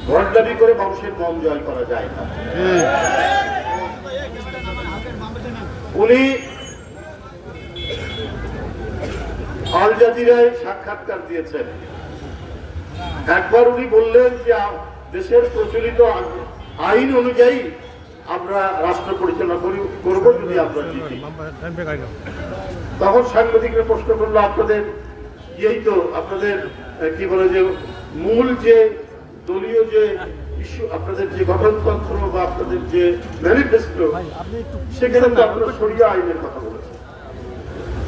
ভণ্ডামি করে মানুষের মন জয় করা যায় না। উনি আল জাজিরায় সাক্ষাৎকার দিয়েছেন। একবার উনি বললেন যে দেশের প্রচলিত আইন অনুযায়ী আমরা রাষ্ট্র পরিচালনা করব যদি আমরা জিতি। তখন সাংবাদিকরা প্রশ্ন করলো, আপনাদের এই তো আপনাদের কি বলে যে মূল যে দলীয় যে ইস্যু, আপনাদের যে গঠনতন্ত্র বা আপনাদের যে ম্যানিফেস্টো, সেখানে তো আপনারা শরিয়া আইনের কথা বলেছেন।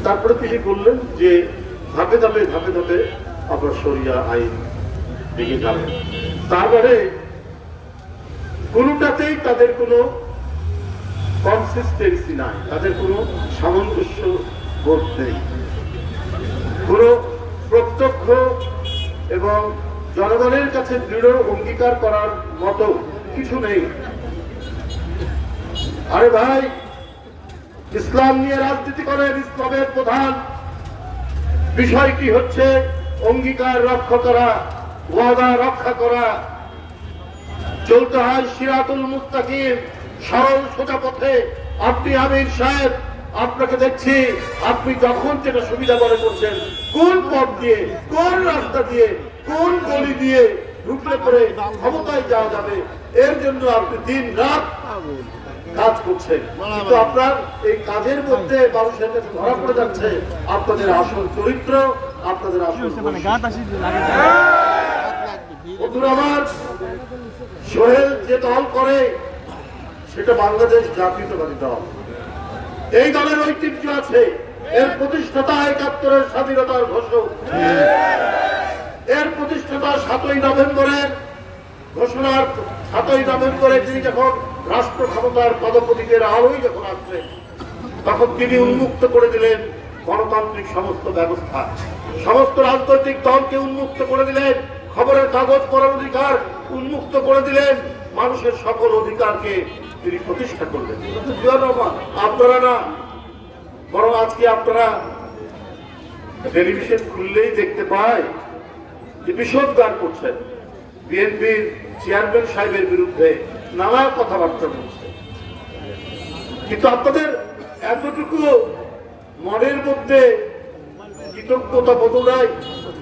তারপরে তিনি বললেন যে ধাপে ধাপে ধাপে ধাপে আমরা শরিয়া আইন দিকে যাবেন। তার মানে কোনোটাতেই তাদের কোনো কনসিস্টেন্সি নাই, তাদের কোনো সামঞ্জস্য বোধ নেই, কোনো প্রত্যক্ষ এবং জনগণের কাছে দৃঢ় অঙ্গীকার করার মতো কিছু নেই। আরে ভাই, ইসলাম নিয়ে রাজনীতি করেন, ইসলামের প্রধান বিষয়টি হচ্ছে অঙ্গীকার রক্ষা করা, ওয়াদা রক্ষা করা। চলতে হয় সিরাতুল মুস্তাকিম, সরল সোজা পথে। আপনি আমির সাহেব, আপনাকে দেখছি আপনি যখন যেটা সুবিধা মনে করছেন, কোন পথ দিয়ে, কোন রাস্তা দিয়ে, কোন গলি দিয়ে ঢুকলে পরে ক্ষমতায় যাওয়া যাবে, এর জন্য আপনি দিন রাত কাজ করছেন। কিন্তু আপনার এই কাজের মধ্যে মানুষের কাছে ধরা পড়ে যাচ্ছে আপনাদের আসল চরিত্র, আপনাদের আসল। আমার সোহেল যে দল করে সেটা বাংলাদেশ জাতীয়তাবাদী দল। এই দলের ঐতিহ্য আছে, এর প্রতিষ্ঠাতা ৭১-এর স্বাধীনতার ঘোষক, এর প্রতিষ্ঠাতা ৭ই নভেম্বরের ঘোষণার ৭ই নভেম্বরে তিনি যখন রাষ্ট্র ক্ষমতার পদপ্রতীকের আলোই যখন আসলেন, তখন তিনি উন্মুক্ত করে দিলেন গণতান্ত্রিক সমস্ত ব্যবস্থা, সমস্ত রাজনৈতিক দলকে উন্মুক্ত করে দিলেন, খবরের কাগজ পড়ার অধিকার উন্মুক্ত করে দিলেন, মানুষের সকল অধিকারকে তিনি প্রতিষ্ঠা করলেন। আপনারা না, বরং আজকে আপনারা টেলিভিশন খুললেই দেখতে পায় যে বিষোদ্গার করছেন, বিএনপির চেয়ারম্যান সাহেবের বিরুদ্ধে নানা কথাবার্তা বলছে। কিন্তু আপনাদের এতটুকু মনের মধ্যে কৃতজ্ঞতা বোধ নাই,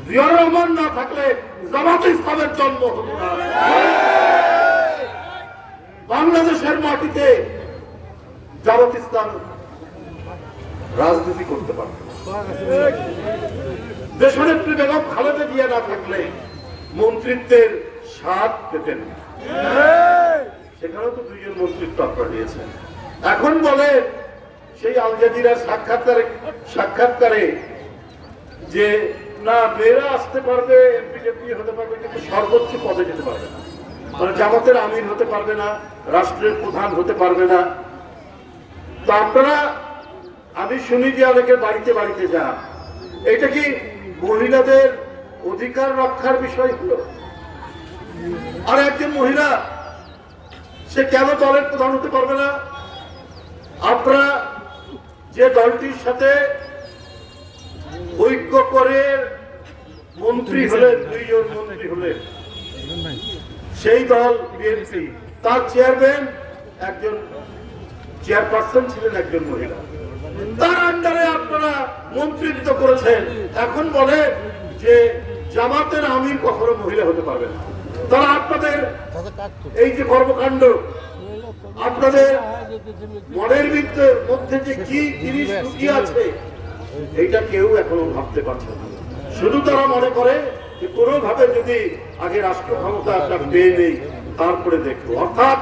জিয়াউর রহমান না থাকলে জামাতে ইসলামের জন্ম হতো না। বাংলাদেশের মাটিতে জামাত ইসলাম রাজনীতি করতে পারত না। দেশনেত্রী বেগম খালেদা জিয়া না থাকলে মন্ত্রিত্বের স্বাদ পেতেন না। সেখানেও তো দুইজন মন্ত্রিত্ব আপনারা নিয়েছেন। এখন বলে সেই আল জাজিরার সাক্ষাৎকারে যে না, মেয়েরা আসতে পারবে, এমপি হতে পারবে, কিন্তু সর্বোচ্চ পদে যেতে পারবে না, মানে জামাতের আমির হতে পারবে না, রাষ্ট্রের প্রধান হতে পারবে না। তো আপনারা, আমি শুনি যে অনেকের বাড়িতে বাড়িতে যা, এটা কি মহিলাদের অধিকার রক্ষার বিষয় হলো? আর একজন মহিলা সে কেন দলের প্রধান হতে পারবে না? আপনারা যে দলটির সাথে ঐক্য করে মন্ত্রী হলেন, দুইজন মন্ত্রী হলেন, সেই দল বিএনপি, তার চেয়ারম্যান একজন, চেয়ারপারসন ছিলেন একজন মহিলা, তার আন্ডারে আপনারা মন্ত্রিত্ব করেছেন। এখন বলে যে জামাতের আমির কখনো মহিলা হতে পারবে না। তারা আপনাদের এই যে কর্মকাণ্ড, আপনাদের মনের মধ্যে যে কি জিনিস লুকিয়ে আছে, এইটা কেউ এখনো ভাবতে পারছে না। শুধু তারা মনে করে যে কোনোভাবে যদি আগে রাষ্ট্র ক্ষমতা একটা পেয়ে নেই, তারপরে দেখবো। অর্থাৎ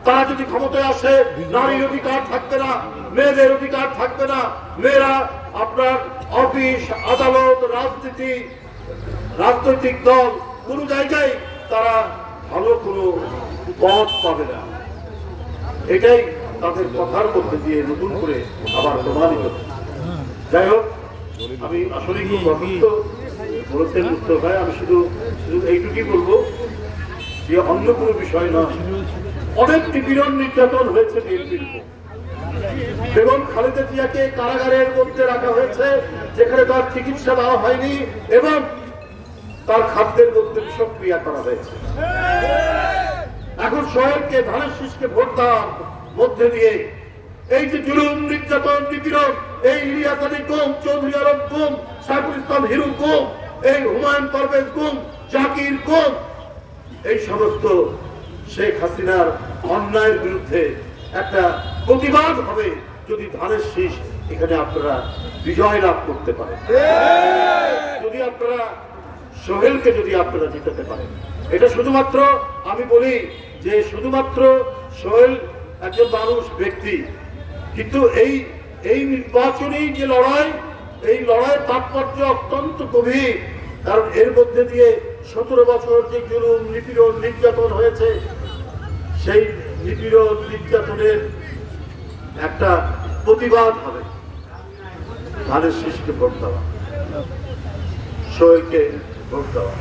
তারা যদি ক্ষমতায় আসে, নারীর অধিকার থাকবে না, মেয়েদের অধিকার থাকবে না, মেয়েরা আপনার অফিস, আদালত, রাজনীতি, রাজনৈতিক দল, কোনো জায়গায় তারা ভালো কোনো পথ পাবে না। এটাই তাদের কথার মধ্যে দিয়ে নতুন করে আবার প্রমাণিত। যাই হোক, আমি আসলে খুব অসুস্থ বলেছেন মুক্ত ভাই, আমি শুধু এইটুকুই বলবো যে অন্য কোনো বিষয় নয়। অনেক নিপীড়ন নির্যাতন হয়েছে বিএনপির উপর। বেগম খালেদা জিয়াকে কারাগারের মধ্যে রাখা হয়েছে, যেখানে তার চিকিৎসা দেওয়া হয়নি এবং তার খাদ্যের মধ্যে বিষক্রিয়া করা হয়েছে। এখন সোহেলকে ধানের শীষকে ভোট দেওয়ার মধ্যে দিয়ে এই যে জুলুম, নির্যাতন, নিপীড়ন, এই ইলিয়াস আলী গুম, চৌধুরী আলম গুম, সাইফুল ইসলাম হিরু গুম, এই হুমায়ুন পারভেজ গুম, জাকির গুম, এই সমস্ত শেখ হাসিনার অন্যায়ের বিরুদ্ধে একটা প্রতিবাদ হবে যদি ধানের শীষ এখানে আপনারা বিজয় লাভ করতে পারেন, যদি আপনারা সোহেলকে যদি আপনারা জিতাতে পারেন। এটা শুধুমাত্র আমি বলি যে শুধুমাত্র সোহেল একজন মানুষ, ব্যক্তি, কিন্তু এই নির্বাচনী যে লড়াই, এই লড়াইয়ের তাৎপর্য অত্যন্ত গভীর। কারণ এর মধ্যে দিয়ে 17 বছর যে জুলুম, নিপীড়ন, নির্যাতন হয়েছে, সেই নিপীড়ন, নির্যাতনের একটা প্রতিবাদ হবে। ধানের শীষকে ভোট দেওয়া, সোহেলকে ভোট দেওয়া।